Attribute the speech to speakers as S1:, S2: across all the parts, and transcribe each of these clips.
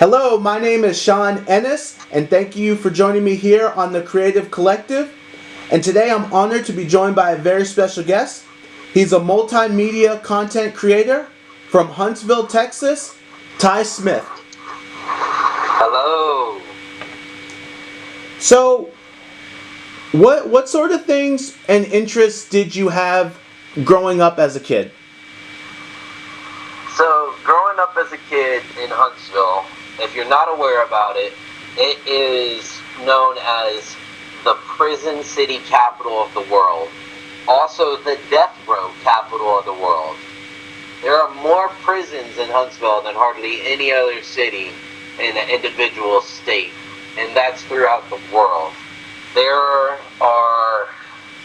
S1: Hello, my name is Sean Ennis, and thank you for joining me here on the Creative Collective. And today I'm honored to be joined by a very special guest. He's a multimedia content creator from Huntsville, Texas, Ty Smith.
S2: Hello.
S1: So, what sort of things and interests did you have growing up as a kid?
S2: So, growing up as a kid in Huntsville, if you're not aware about it, it is known as the prison city capital of the world. Also, the death row capital of the world. There are more prisons in Huntsville than hardly any other city in an individual state, and that's throughout the world. There are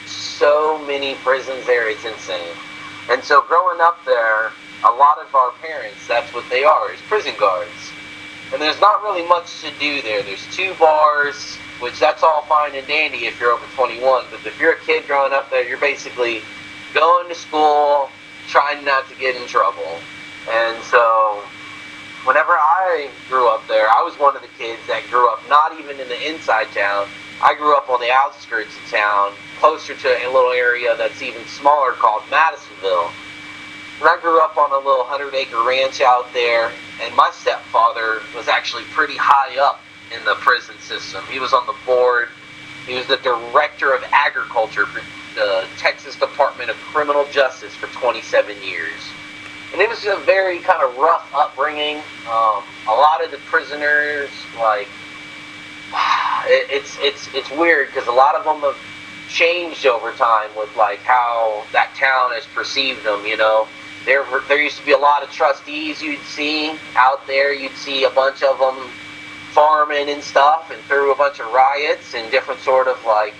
S2: so many prisons there, it's insane. And so growing up there, a lot of our parents, that's what they are, is prison guards. And there's not really much to do there. There's 2 bars, which that's all fine and dandy if you're over 21, but if you're a kid growing up there, you're basically going to school, trying not to get in trouble. And so whenever I grew up there, I was one of the kids that grew up not even in the inside town. I grew up on the outskirts of town, closer to a little area that's even smaller called Madisonville. And I grew up on a little 100-acre ranch out there, and my stepfather was actually pretty high up in the prison system. He was on the board. He was the director of agriculture for the Texas Department of Criminal Justice for 27 years. And it was a very kind of rough upbringing. A lot of the prisoners, like, it's weird because a lot of them have changed over time with like how that town has perceived them, you know. There used to be a lot of trustees you'd see out there. You'd see a bunch of them farming and stuff, and through a bunch of riots and different sort of like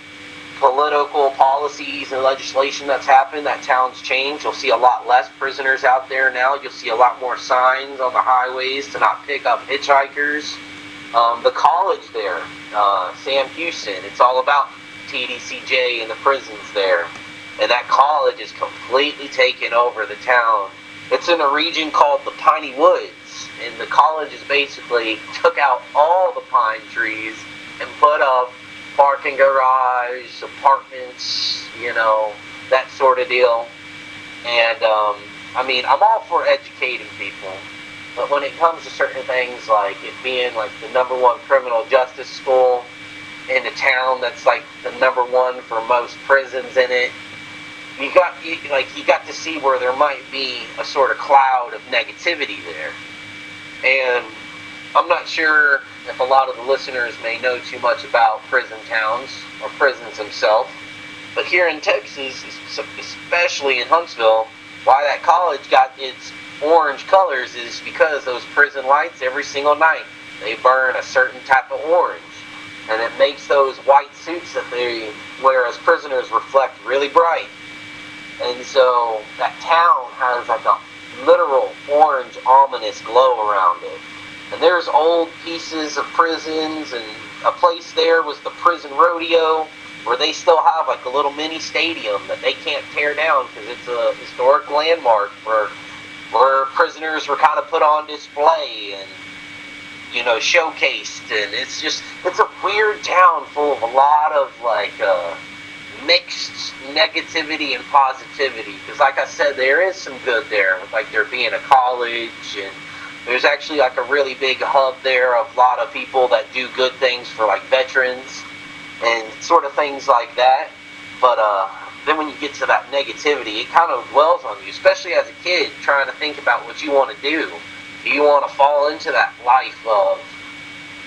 S2: political policies and legislation that's happened, that town's changed. You'll see a lot less prisoners out there now. You'll see a lot more signs on the highways to not pick up hitchhikers. The college there, Sam Houston, it's all about TDCJ and the prisons there. And that college is completely taken over the town. It's in a region called the Piney Woods, and the college is basically took out all the pine trees and put up parking garage, apartments, you know, that sort of deal. And I mean, I'm all for educating people, but when it comes to certain things like it being like the #1 criminal justice school in a town that's like the #1 for most prisons in it, you got to see where there might be a sort of cloud of negativity there. And I'm not sure if a lot of the listeners may know too much about prison towns or prisons themselves, but here in Texas, especially in Huntsville, why that college got its orange colors is because those prison lights every single night, they burn a certain type of orange, and it makes those white suits that they wear as prisoners reflect really bright. And so that town has like a literal orange, ominous glow around it. And there's old pieces of prisons, and a place there was the prison rodeo, where they still have like a little mini stadium that they can't tear down because it's a historic landmark where prisoners were kind of put on display and, you know, showcased. And it's a weird town full of a lot of like mixed negativity and positivity, because like I said, there is some good there, like there being a college, and there's actually like a really big hub there of a lot of people that do good things for like veterans and sort of things like that. But then when you get to that negativity, it kind of dwells on you, especially as a kid trying to think about what you want to do. Do you want to fall into that life of,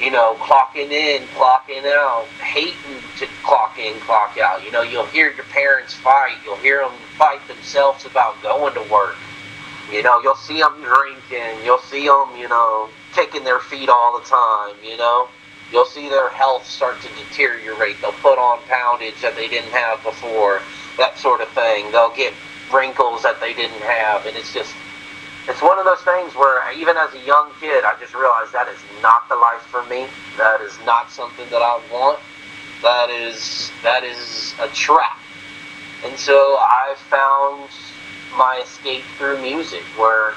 S2: you know, clocking in, clocking out, hating to clock in, clock out? You know, you'll hear your parents fight. You'll hear them fight themselves about going to work. You know, you'll see them drinking. You'll see them, you know, kicking their feet all the time, you know. You'll see their health start to deteriorate. They'll put on poundage that they didn't have before, that sort of thing. They'll get wrinkles that they didn't have, and it's one of those things where even as a young kid, I just realized that is not the life for me. That is not something that I want. That is a trap. And so I found my escape through music, where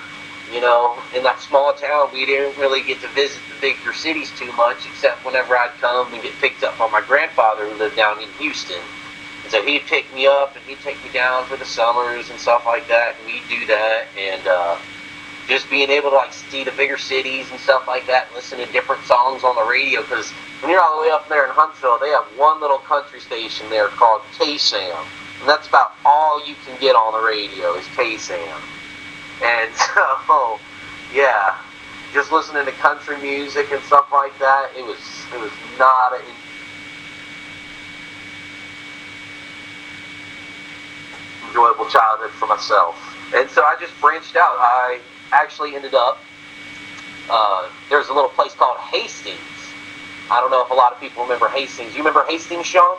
S2: You know, in that small town, we didn't really get to visit the bigger cities too much, except whenever I'd come and get picked up by my grandfather who lived down in Houston. And so he'd pick me up and he'd take me down for the summers and stuff like that, and we'd do that. And just being able to like see the bigger cities and stuff like that, and listen to different songs on the radio, because when you're all the way up there in Huntsville, they have one little country station there called KSAM, and that's about all you can get on the radio is KSAM. And so, yeah, just listening to country music and stuff like that, it was not an enjoyable childhood for myself. And so I just branched out. I actually ended up, there's a little place called Hastings. I don't know if a lot of people remember Hastings. You remember Hastings, Sean?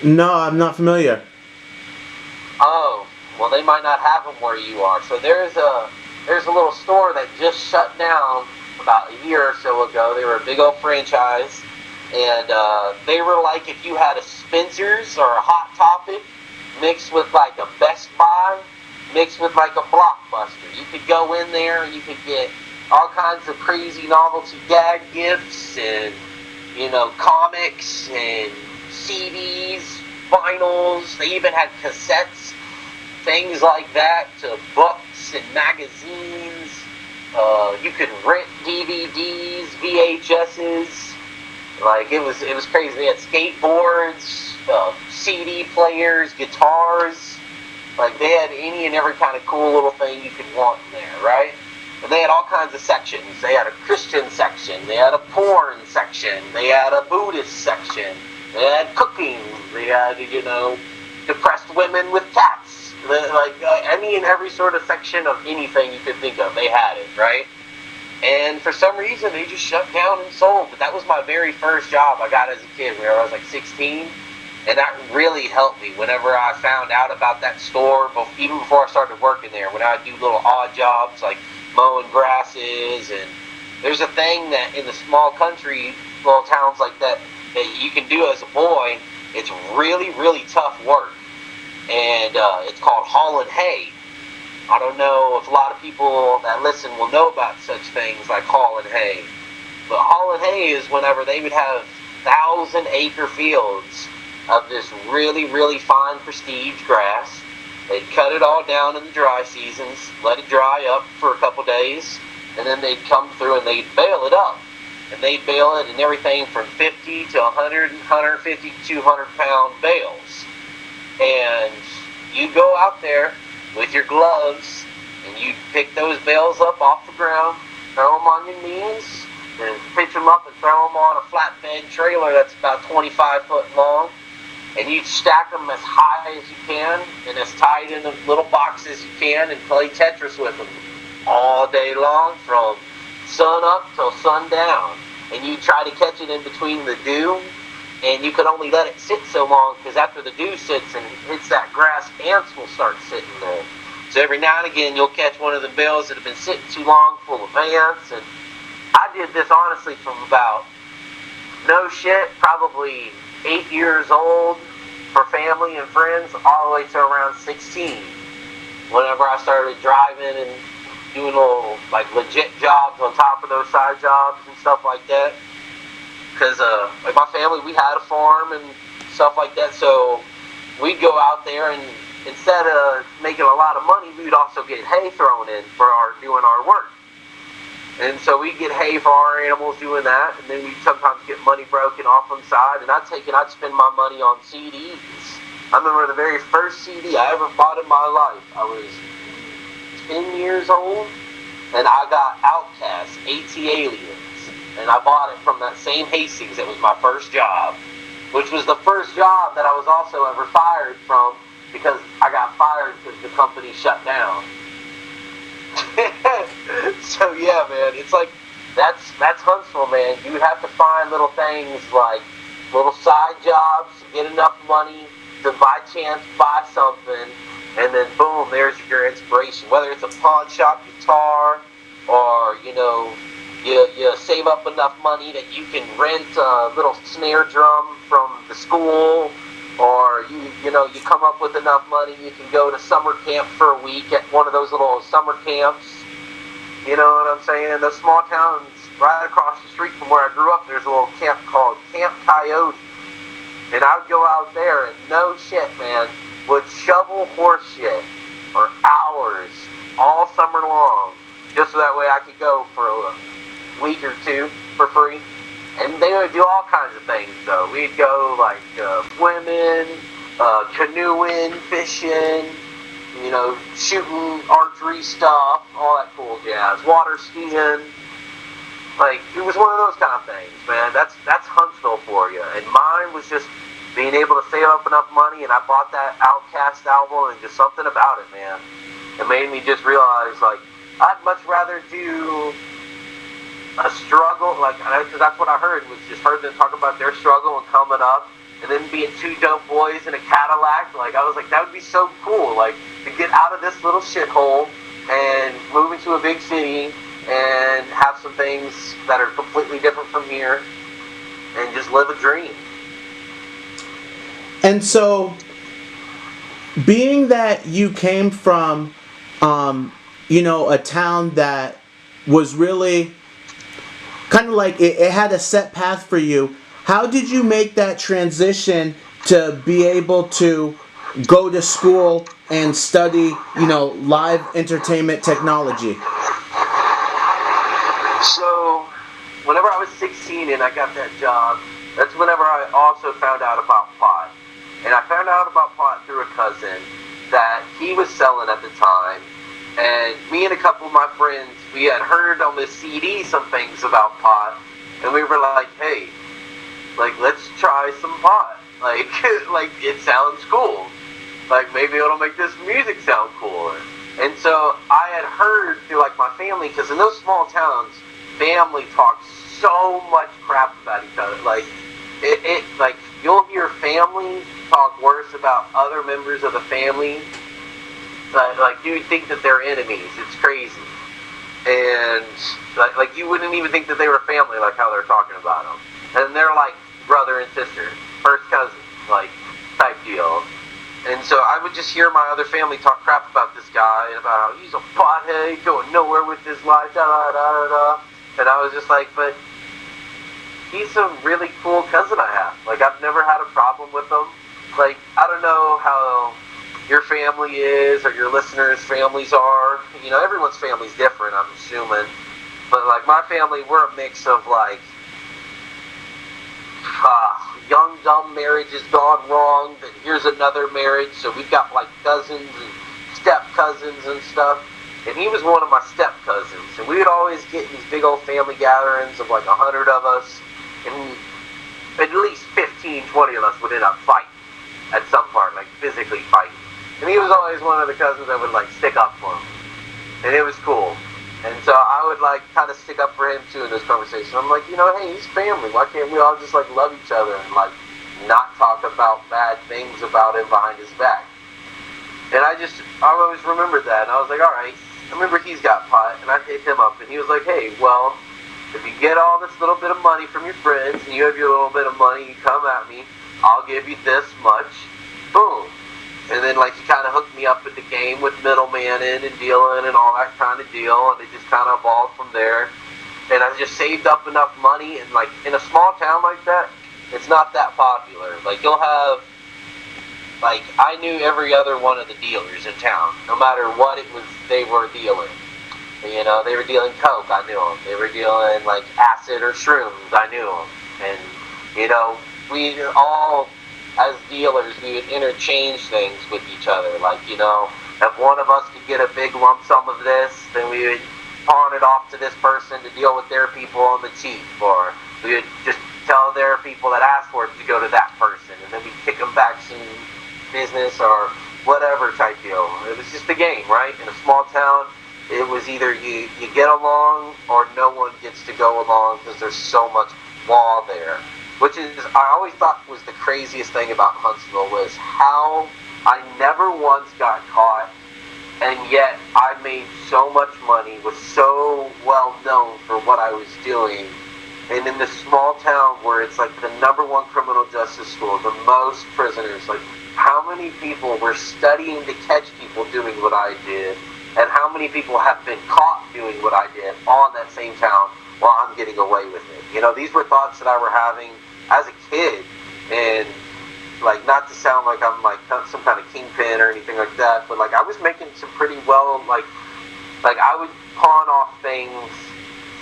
S1: No, I'm not familiar.
S2: Oh, well, they might not have them where you are. So there's a little store that just shut down about a year or so ago. They were a big old franchise, and they were like if you had a Spencer's or a Hot Topic mixed with like a Best Buy, mixed with like a Blockbuster. You could go in there and you could get all kinds of crazy novelty gag gifts and, you know, comics and CDs, vinyls. They even had cassettes, things like that, to books and magazines. You could rent DVDs, VHSs. Like it was crazy. They had skateboards, CD players, guitars. Like they had any and every kind of cool little thing you could want in there, right? And they had all kinds of sections. They had a Christian section. They had a porn section. They had a Buddhist section. They had cooking. They had, you know, depressed women with cats. Any and every sort of section of anything you could think of, they had it, right? And for some reason, they just shut down and sold. But that was my very first job I got as a kid, where I was like 16. And that really helped me whenever I found out about that store, even before I started working there, when I would do little odd jobs like mowing grasses. And there's a thing that in the small country, little towns like that, that you can do as a boy. It's really, really tough work. And it's called hauling hay. I don't know if a lot of people that listen will know about such things like hauling hay. But hauling hay is whenever they would have 1,000-acre fields of this really, really fine prestige grass. They'd cut it all down in the dry seasons, let it dry up for a couple days, and then they'd come through and they'd bale it up. And they'd bale it in everything from 50 to 100, 150 to 200 pound bales. And you go out there with your gloves and you pick those bales up off the ground, throw them on your knees, and pitch them up and throw them on a flatbed trailer that's about 25 foot long. And you stack them as high as you can and as tight in the little boxes as you can, and play Tetris with them all day long from sun up till sundown. And you try to catch it in between the dew, and you could only let it sit so long, because after the dew sits and hits that grass, ants will start sitting there. So every now and again you'll catch one of the bales that have been sitting too long full of ants. And I did this honestly from about, no shit, probably 8 years old for family and friends, all the way to around 16. Whenever I started driving and doing little, like, legit jobs on top of those side jobs and stuff like that. Because, like, my family, we had a farm and stuff like that, so we'd go out there, and instead of making a lot of money, we'd also get hay thrown in for doing our work. And so we'd get hay for our animals doing that, and then we'd sometimes get money broken off on the side, and I'd spend my money on CDs. I remember the very first CD I ever bought in my life. I was 10 years old, and I got Outkast, AT-Aliens, and I bought it from that same Hastings. It was my first job, which was the first job that I was also ever fired from, because I got fired because the company shut down. So yeah, man, it's like that's Huntsville, man. You have to find little things like little side jobs to get enough money to by chance buy something, and then boom, there's your inspiration. Whether it's a pawn shop guitar, or you save up enough money that you can rent a little snare drum from the school, or you come up with enough money you can go to summer camp for a week at one of those little summer camps. You know what I'm saying? Those small towns right across the street from where I grew up, there's a little camp called Camp Coyote. And I would go out there and no shit, man, would shovel horse shit for hours all summer long, just so that way I could go for a week or two for free. And they would do all kinds of things, though. We'd go, like, swimming, canoeing, fishing, you know, shooting archery stuff, all that cool jazz, water skiing. Like, it was one of those kind of things, man. That's Huntsville for you. And mine was just being able to save up enough money, and I bought that Outkast album, and just something about it, man. It made me just realize, like, I'd much rather do a struggle, like, because that's what I heard, was just heard them talk about their struggle and coming up, and then being two dope boys in a Cadillac. Like, I was like, that would be so cool, like, to get out of this little shithole and move into a big city and have some things that are completely different from here and just live a dream.
S1: And so, being that you came from, you know, a town that was really kind of like it had a set path for you, how did you make that transition to be able to go to school and study, you know, live entertainment technology?
S2: So, whenever I was 16 and I got that job, that's whenever I also found out about pot. And I found out about pot through a cousin that he was selling at the time. And me and a couple of my friends, we had heard on the CD some things about pot. And we were like, hey, like, let's try some pot. Like, like, it sounds cool. Like, maybe it'll make this music sound cooler. And so I had heard through, like, my family, because in those small towns, family talks so much crap about each other. Like, like, you'll hear family talk worse about other members of the family. Like, you would think that they're enemies. It's crazy. And, like, you wouldn't even think that they were family, like how they're talking about them. And they're like brother and sister, first cousins, like, type deal. And so I would just hear my other family talk crap about this guy, and about how he's a pothead, going nowhere with his life, da da da da da. And I was just like, but he's a really cool cousin I have. Like, I've never had a problem with him. Like, I don't know how your family is, or your listeners' families are. You know, everyone's family's different, I'm assuming. But, like, my family, we're a mix of, like, young, dumb marriages gone wrong, then here's another marriage. So we've got, like, cousins and step-cousins and stuff. And he was one of my step-cousins. And we would always get these big old family gatherings of, like, 100 of us. And at least 15, 20 of us would end up fighting at some part, like, physically fighting. And he was always one of the cousins that would, like, stick up for him. And it was cool. And so I would, like, kind of stick up for him, too, in this conversation. I'm like, you know, hey, he's family. Why can't we all just, like, love each other and, like, not talk about bad things about him behind his back? And I always remembered that. And I was like, all right. I remember he's got pot. And I hit him up. And he was like, hey, well, if you get all this little bit of money from your friends, and you have your little bit of money, you come at me, I'll give you this much. Boom. And then, like, he kind of hooked me up with the game with middlemaning and dealing and all that kind of deal. And it just kind of evolved from there. And I just saved up enough money. And, like, in a small town like that, it's not that popular. Like, you'll have, like, I knew every other one of the dealers in town, no matter what it was they were dealing. You know, they were dealing coke, I knew them. They were dealing, like, acid or shrooms, I knew them. And, you know, we all, as dealers, we would interchange things with each other. Like, you know, if one of us could get a big lump sum of this, then we would pawn it off to this person to deal with their people on the cheap. Or we would just tell their people that asked for it to go to that person. And then we'd kick them back some business or whatever type deal. It was just a game, right? In a small town, it was either you get along or no one gets to go along because there's so much law there. Which is, I always thought was the craziest thing about Huntsville, was how I never once got caught, and yet I made so much money, was so well known for what I was doing. And in this small town where it's like the #1 criminal justice school, the most prisoners, like how many people were studying to catch people doing what I did, And how many people have been caught doing what I did on that same town while I'm getting away with it? You know, these were thoughts that I were having as a kid. And, like, not to sound like I'm, like, some kind of kingpin or anything like that, but, like, I was making some pretty well, like I would pawn off things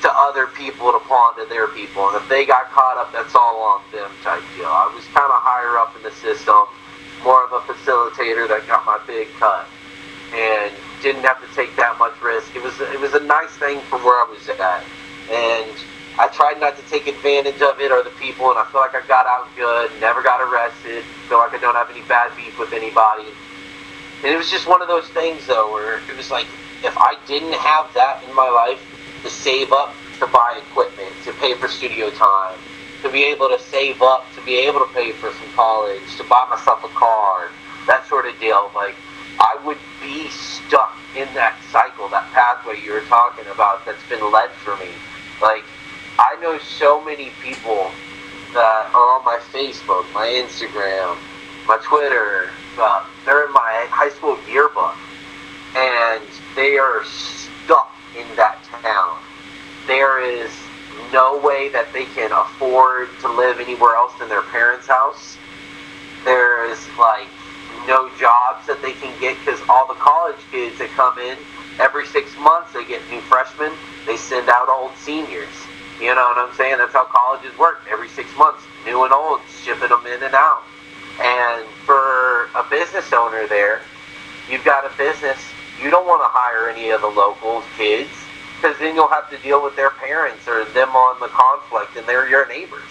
S2: to other people to pawn to their people. And if they got caught up, that's all on them type deal. I was kind of higher up in the system, more of a facilitator that got my big cut. And didn't have to take that much risk. It was a nice thing from where I was at, and I tried not to take advantage of it or the people, and I feel like I got out good, never got arrested, feel like I don't have any bad beef with anybody. And it was just one of those things though, where it was like, if I didn't have that in my life to save up to buy equipment, to pay for studio time, to be able to save up, to be able to pay for some college, to buy myself a car, that sort of deal, like, I would be stuck in that cycle, that pathway you were talking about that's been led for me. Like, I know so many people that are on my Facebook, my Instagram, my Twitter, they're in my high school yearbook, and they are stuck in that town. There is no way that they can afford to live anywhere else than their parents' house. There is, like, no jobs that they can get, because all the college kids that come in every 6 months, they get new freshmen, they send out old seniors. You know what I'm saying? That's how colleges work. Every 6 months, new and old, shipping them in and out. And for a business owner there, you've got a business, you don't want to hire any of the local kids, because then you'll have to deal with their parents or them on the conflict, and they're your neighbors.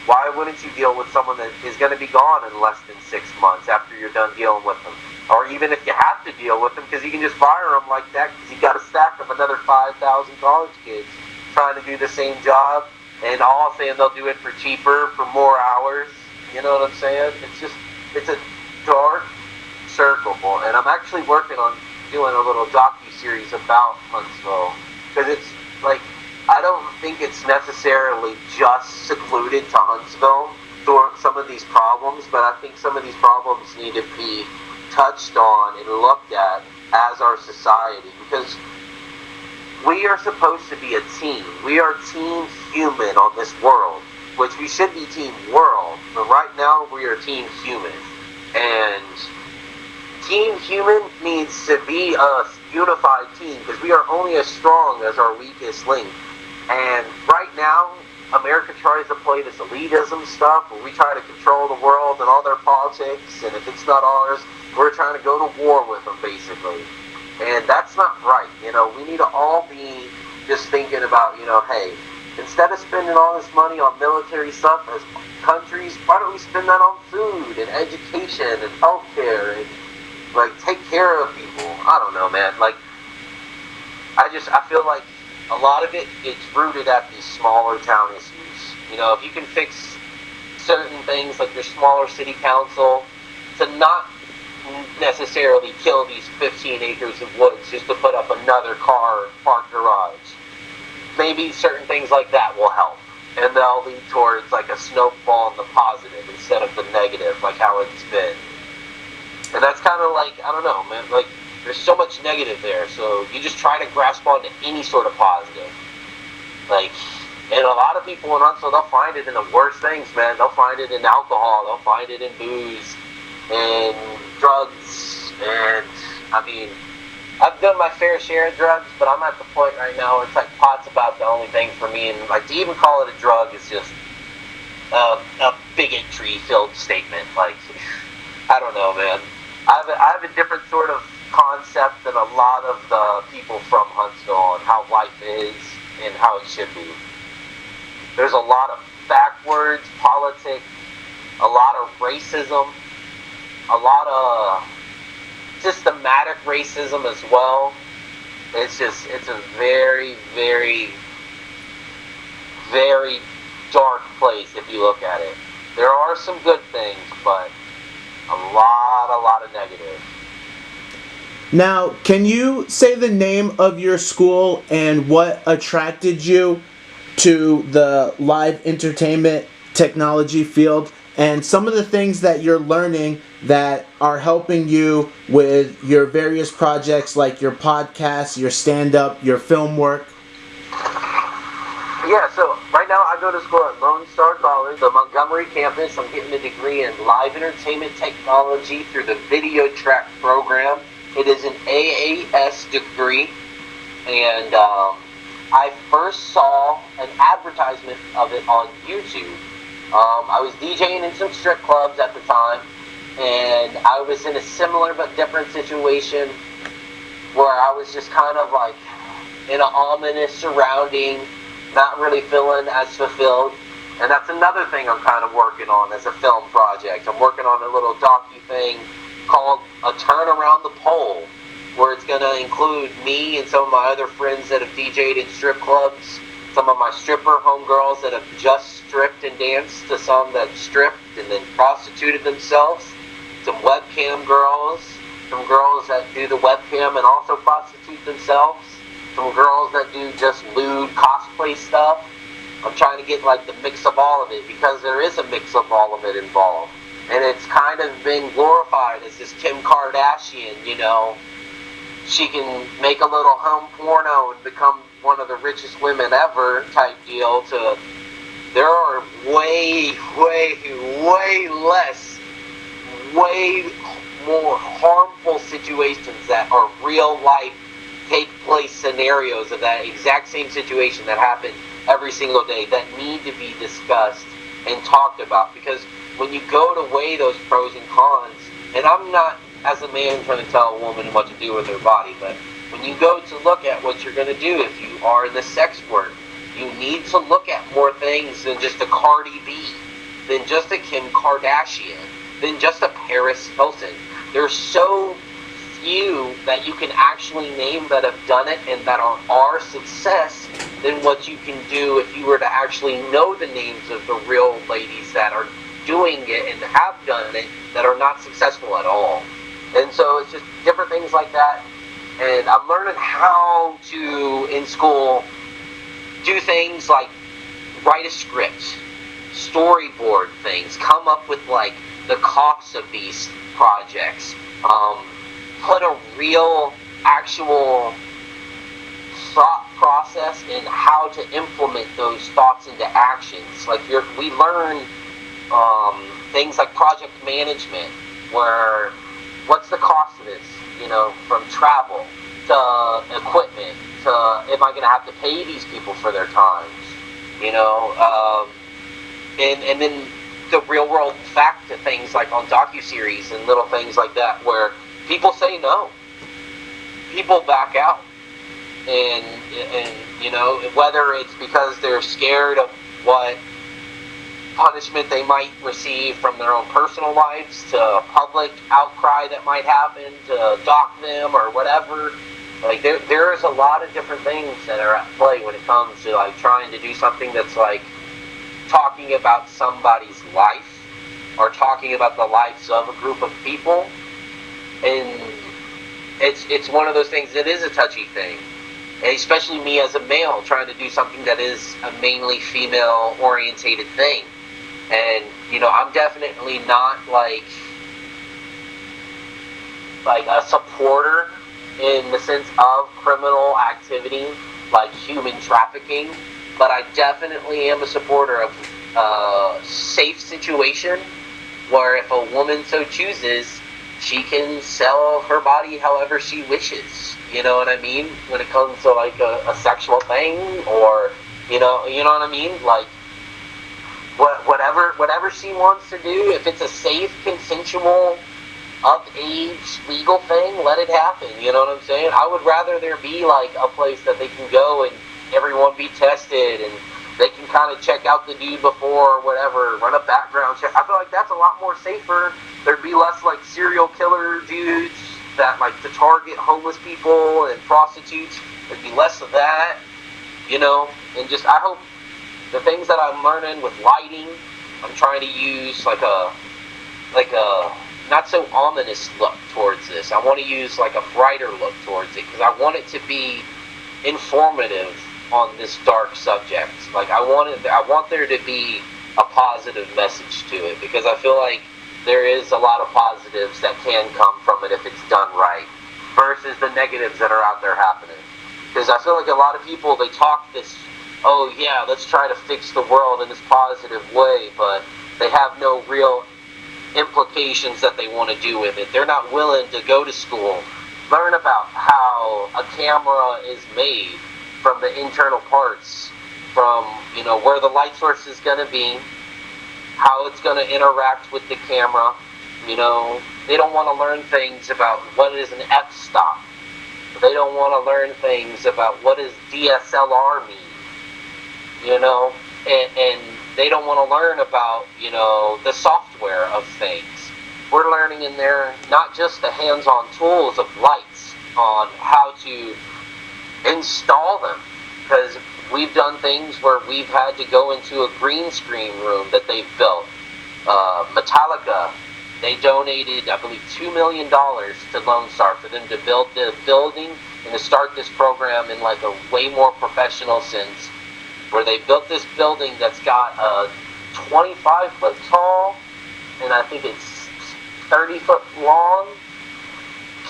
S2: Why wouldn't you deal with someone that is going to be gone in less than 6 months after you're done dealing with them? Or even if you have to deal with them, because you can just fire them like that, because you got a stack of another 5,000 college kids trying to do the same job, and all saying they'll do it for cheaper, for more hours. You know what I'm saying? It's a dark circle, and I'm actually working on doing a little docu-series about Huntsville, because it's like, I don't think it's necessarily just secluded to Huntsville for some of these problems, but I think some of these problems need to be touched on and looked at as our society, because we are supposed to be a team. We are team human on this world, which we should be team world, but right now we are team human. And team human needs to be a unified team, because we are only as strong as our weakest link. And right now, America tries to play this elitism stuff where we try to control the world and all their politics, and if it's not ours, we're trying to go to war with them, basically. And that's not right. You know, we need to all be just thinking about, you know, hey, instead of spending all this money on military stuff as countries, why don't we spend that on food and education and healthcare and, like, take care of people? I don't know, man. Like, I feel like a lot of it gets rooted at these smaller town issues. You know, if you can fix certain things like your smaller city council, to not necessarily kill these 15 acres of woods just to put up another car parked garage. Maybe certain things like that will help, and they'll lead towards like a snowball in the positive instead of the negative, like how it's been. And that's kind of like, I don't know, man, like, there's so much negative there, so you just try to grasp onto any sort of positive. Like, and a lot of people in Huntsville, they'll find it in the worst things, man. They'll find it in alcohol, they'll find it in booze, and drugs, and, I mean, I've done my fair share of drugs, but I'm at the point right now where it's like pot's about the only thing for me, and like to even call it a drug is just a bigotry-filled statement. Like, I don't know, man. I have a different sort of concept than a lot of the people from Huntsville on how life is and how it should be. There's a lot of backwards politics, a lot of racism, a lot of systematic racism as well. It's a very, very, very dark place if you look at it. There are some good things, but a lot of negative.
S1: Now, can you say the name of your school and what attracted you to the live entertainment technology field, and some of the things that you're learning that are helping you with your various projects, like your podcast, your stand-up, your film work.
S2: Yeah, so right now I go to school at Lone Star College, the Montgomery campus. I'm getting a degree in live entertainment technology through the video track program. It is an AAS degree, and I first saw an advertisement of it on YouTube. I was DJing in some strip clubs at the time, and I was in a similar but different situation where I was just kind of like in an ominous surrounding, not really feeling as fulfilled. And that's another thing I'm kind of working on as a film project. I'm working on a little docu thing called A Turn Around the Pole, where it's going to include me and some of my other friends that have DJ'd in strip clubs, some of my stripper homegirls that have just stripped and danced to some that stripped and then prostituted themselves, some webcam girls, some girls that do the webcam and also prostitute themselves, some girls that do just lewd cosplay stuff. I'm trying to get like the mix of all of it, because there is a mix of all of it involved. And it's kind of been glorified as this Kim Kardashian, you know. She can make a little home porno and become one of the richest women ever type deal, to there are way less, way more harmful situations that are real life take place scenarios of that exact same situation that happen every single day that need to be discussed and talked about. Because when you go to weigh those pros and cons, and I'm not as a man trying to tell a woman what to do with her body, but when you go to look at what you're going to do if you are in the sex work, you need to look at more things than just a Cardi B, than just a Kim Kardashian, than just a Paris Hilton. There's so few that you can actually name that have done it and that are success than what you can do if you were to actually know the names of the real ladies that are doing it and have done it that are not successful at all. And so it's just different things like that. And I'm learning how to, in school, do things like write a script, storyboard things, come up with like the costs of these projects, put a real, actual thought process in how to implement those thoughts into actions. Like we learn things like project management, where what's the cost of this, you know, from travel to equipment to am I going to have to pay these people for their times, you know, and then the real world fact to things like on docuseries and little things like that where people say no, people back out, and you know, whether it's because they're scared of what punishment they might receive from their own personal lives, to public outcry that might happen, to dock them or whatever. Like there is a lot of different things that are at play when it comes to like trying to do something that's like talking about somebody's life or talking about the lives of a group of people. And it's one of those things that is a touchy thing, and especially me as a male trying to do something that is a mainly female orientated thing. And you know, I'm definitely not like a supporter in the sense of criminal activity like human trafficking, but I definitely am a supporter of a safe situation where if a woman so chooses, she can sell her body however she wishes. You know what I mean? When it comes to like a sexual thing, or you know what I mean? Like whatever she wants to do, if it's a safe, consensual, of age, legal thing, let it happen. You know what I'm saying? I would rather there be like a place that they can go and everyone be tested and they can kind of check out the dude before or whatever, run a background check. I feel like that's a lot more safer. There'd be less like serial killer dudes that like to target homeless people and prostitutes. There'd be less of that, you know. And just I hope the things that I'm learning with lighting, I'm trying to use like a not so ominous look towards this. I want to use like a brighter look towards it because I want it to be informative on this dark subject. Like I want there to be a positive message to it, because I feel like there is a lot of positives that can come from it if it's done right, versus the negatives that are out there happening. Because I feel like a lot of people, they talk this, oh yeah, let's try to fix the world in this positive way, but they have no real implications that they want to do with it. They're not willing to go to school, learn about how a camera is made, from the internal parts, from, you know, where the light source is going to be, how it's going to interact with the camera. You know, they don't want to learn things about what is an f-stop. They don't want to learn things about what does DSLR mean, you know, and they don't want to learn about, you know, the software of things. We're learning in there not just the hands-on tools of lights, on how to install them, because we've done things where we've had to go into a green screen room that they've built. Metallica, they donated, I believe, $2 million to Lone Star for them to build the building and to start this program in like a way more professional sense, where they built this building that's got a 25-foot tall, and I think it's 30-foot long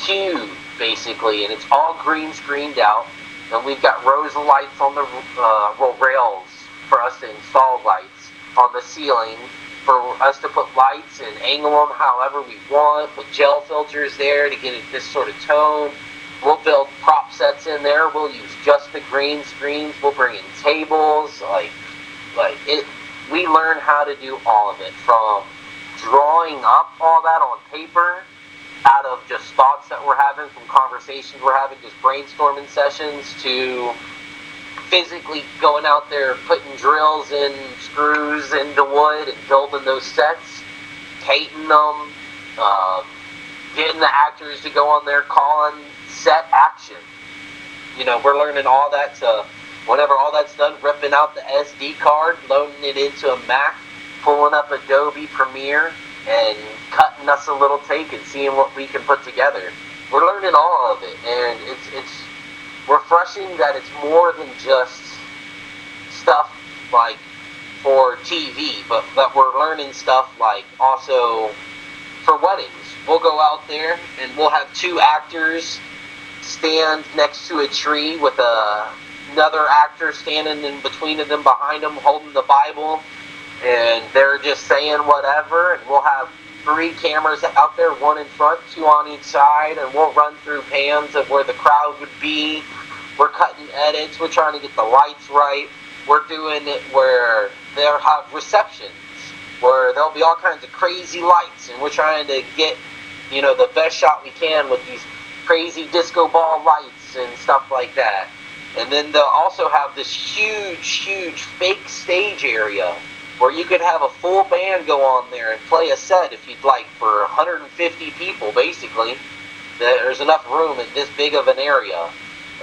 S2: cube, basically, and it's all green screened out, and we've got rows of lights on the rails for us to install lights on the ceiling, for us to put lights and angle them however we want, with gel filters there to get it this sort of tone. We'll build prop sets in there. We'll use just the green screens. We'll bring in tables. We learn how to do all of it, from drawing up all that on paper out of just thoughts that we're having from conversations we're having, just brainstorming sessions, to physically going out there, putting drills and screws into wood and building those sets, taping them, getting the actors to go on there calling set action. You know, we're learning all that to, whenever all that's done, ripping out the SD card, loading it into a Mac, pulling up Adobe Premiere, and cutting us a little take and seeing what we can put together. We're learning all of it, and it's refreshing that it's more than just stuff like for TV, but that we're learning stuff like also for weddings. We'll go out there and we'll have two actors stand next to a tree with another actor standing in between of them, behind them, holding the Bible, and they're just saying whatever, and we'll have 3 cameras out there, 1 in front, 2 on each side, and we'll run through pans of where the crowd would be. We're cutting edits, we're trying to get the lights right. We're doing it where they'll have receptions, where there'll be all kinds of crazy lights, and we're trying to get, you know, the best shot we can with these crazy disco ball lights and stuff like that. And then they'll also have this huge fake stage area where you could have a full band go on there and play a set if you'd like, for 150 people, basically. There's enough room in this big of an area.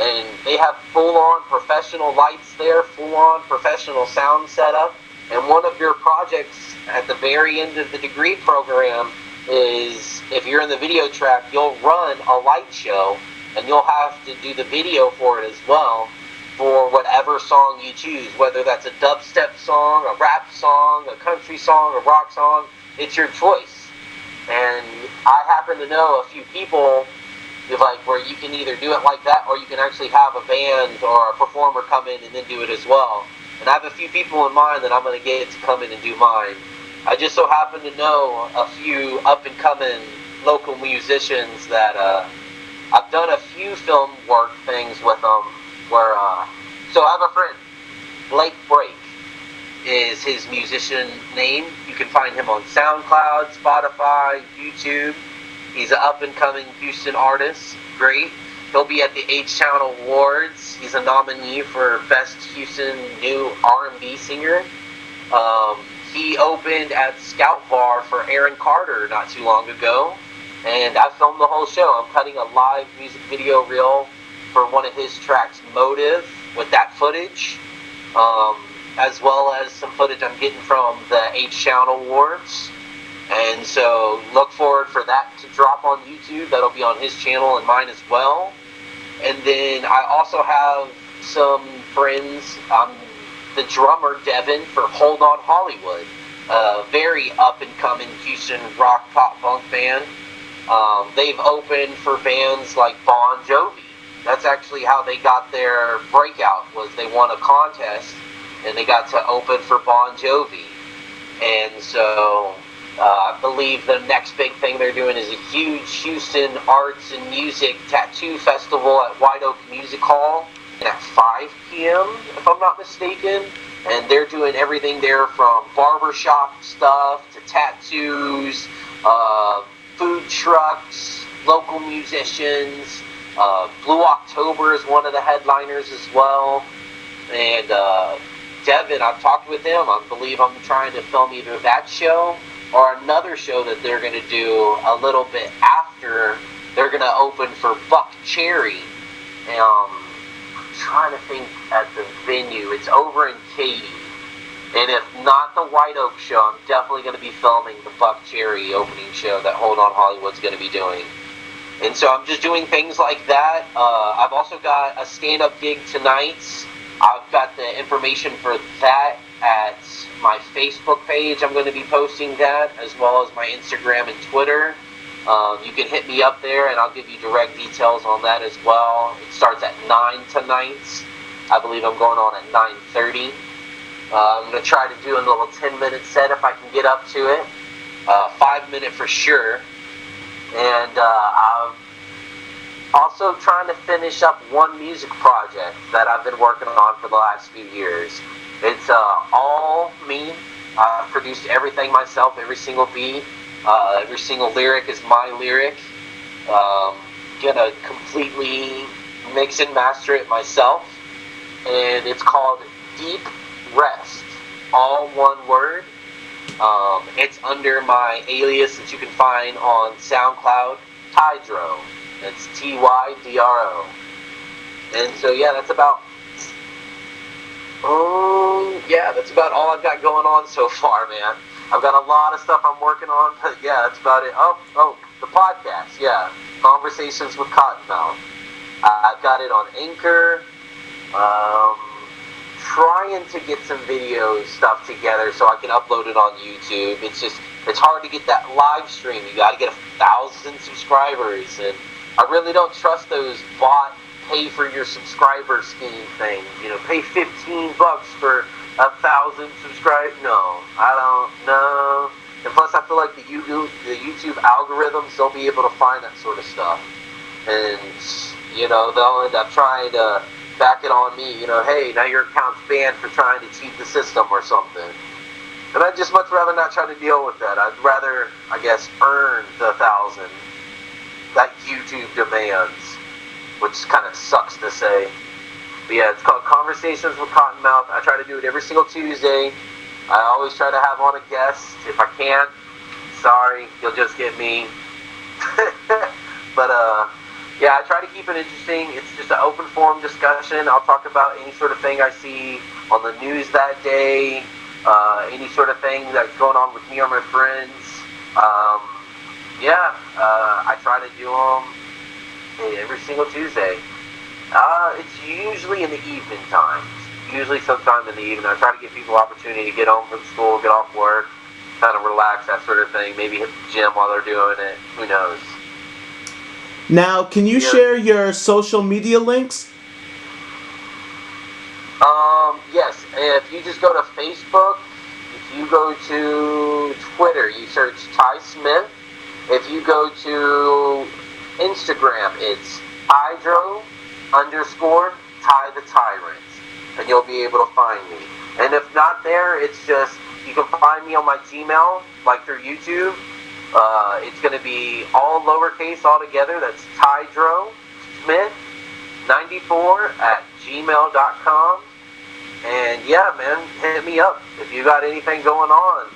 S2: And they have full-on professional lights there, full-on professional sound setup. And one of your projects at the very end of the degree program is, if you're in the video track, you'll run a light show, and you'll have to do the video for it as well, for whatever song you choose, whether that's a dubstep song, a rap song, a country song, a rock song. It's your choice. And I happen to know a few people, like, where you can either do it like that, or you can actually have a band or a performer come in and then do it as well. And I have a few people in mind that I'm going to get to come in and do mine. I just so happen to know a few up-and-coming local musicians that I've done a few film work things with them. Where so I have a friend, Blake Break is his musician name. You can find him on SoundCloud, Spotify, YouTube. He's an up-and-coming Houston artist. Great. He'll be at the H-Town Awards. He's a nominee for Best Houston New R&B Singer. He opened at Scout Bar for Aaron Carter not too long ago, and I filmed the whole show. I'm cutting a live music video reel for one of his tracks, Motive, with that footage, as well as some footage I'm getting from the H-Town Awards. And so look forward for that to drop on YouTube. That'll be on his channel and mine as well. And then I also have some friends. I'm the drummer Devin for Hold On Hollywood, a very up-and-coming Houston rock pop punk band. They've opened for bands like Bon Jovi. That's actually how they got their breakout, was they won a contest and they got to open for Bon Jovi. And so I believe the next big thing they're doing is a huge Houston arts and music tattoo festival at White Oak Music Hall at 5 p.m., if I'm not mistaken. And they're doing everything there from barbershop stuff to tattoos, food trucks, local musicians. Blue October is one of the headliners as well. And Devin, I've talked with him. I believe I'm trying to film either that show or another show that they're going to do a little bit after. They're going to open for Buck Cherry. I'm trying to think at the venue. It's over in Katy. And if not the White Oak show, I'm definitely going to be filming the Buck Cherry opening show that Hold On Hollywood's going to be doing. And so I'm just doing things like that. I've also got a stand-up gig tonight. I've got the information for that at my Facebook page. I'm going to be posting that, as well as my Instagram and Twitter. You can hit me up there, and I'll give you direct details on that as well. It starts at 9 tonight. I believe I'm going on at 9:30. I'm going to try to do a little 10-minute set if I can get up to it. 5-minute for sure. And I'm also trying to finish up one music project that I've been working on for the last few years. It's all me. I've produced everything myself, every single beat. Every single lyric is my lyric. Gonna completely mix and master it myself. And it's called Deep Rest. All one word. It's under my alias that you can find on SoundCloud, Tydro. That's Tydro. And so yeah, that's about all I've got going on so far, man. I've got a lot of stuff I'm working on, but yeah, that's about it. Oh, the podcast, yeah. Conversations with Cottonmouth. I've got it on Anchor. Trying to get some video stuff together so I can upload it on YouTube. It's hard to get that live stream. You got to get 1,000 subscribers, and I really don't trust those bot pay for your subscriber scheme things. You know, pay $15 for 1,000 subscribers. No, I don't know. And plus, I feel like the YouTube algorithms, they'll be able to find that sort of stuff, and you know, they'll end up trying to back it on me, you know, hey, now your account's banned for trying to cheat the system or something. And I'd just much rather not try to deal with that. I'd rather, I guess, earn the 1,000 that YouTube demands, which kind of sucks to say. But yeah, it's called Conversations with Cottonmouth. I try to do it every single Tuesday. I always try to have on a guest. If I can't, sorry, you'll just get me. But, yeah, I try to keep it interesting. It's just an open forum discussion. I'll talk about any sort of thing I see on the news that day, any sort of thing that's going on with me or my friends. I try to do them every single Tuesday. It's usually in the evening times. Usually sometime in the evening. I try to give people opportunity to get home from school, get off work, kind of relax, that sort of thing. Maybe hit the gym while they're doing it. Who knows?
S1: Now, can you share your social media links?
S2: Yes. If you just go to Facebook, if you go to Twitter, you search Ty Smith. If you go to Instagram, it's Hydro_Ty the Tyrant, and you'll be able to find me. And if not there, it's just, you can find me on my Gmail, like through YouTube. It's going to be all lowercase all together. That's Tydro Smith 94 at gmail.com. And yeah, man, hit me up if you got anything going on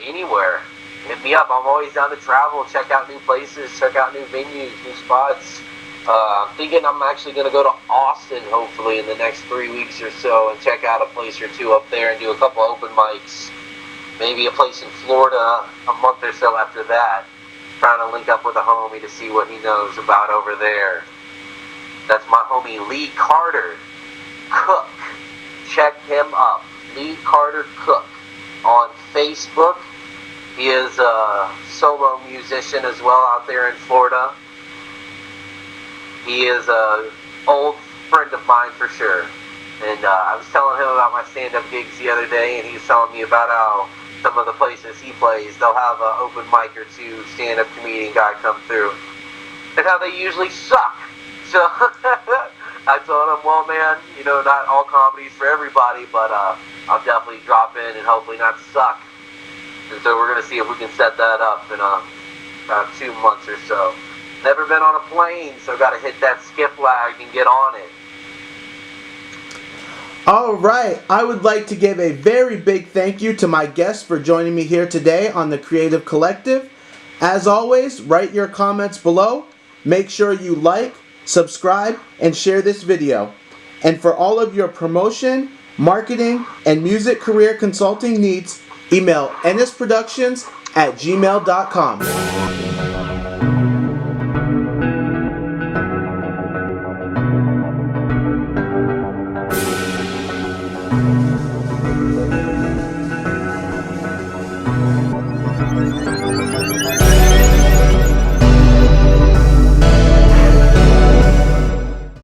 S2: anywhere. Hit me up. I'm always down to travel, check out new places, check out new venues, new spots. I'm thinking I'm actually going to go to Austin hopefully in the next 3 weeks or so and check out a place or two up there and do a couple open mics. Maybe a place in Florida a month or so after that. Trying to link up with a homie to see what he knows about over there. That's my homie Lee Carter, cook, check him up. Lee Carter Cook on Facebook. He is a solo musician as well out there in Florida. He is an old friend of mine for sure. And I was telling him about my stand-up gigs the other day, and he was telling me about how some of the places he plays, they'll have an open mic or two stand-up comedian guy come through, and how they usually suck. So I told him, well, man, you know, not all comedy's for everybody, but I'll definitely drop in and hopefully not suck. And so we're going to see if we can set that up in about 2 months or so. Never been on a plane, so got to hit that skip flag and get on it.
S1: All right, I would like to give a very big thank you to my guests for joining me here today on the Creative Collective. As always, write your comments below. Make sure you like, subscribe, and share this video. And for all of your promotion, marketing, and music career consulting needs, email ennisproductions@gmail.com.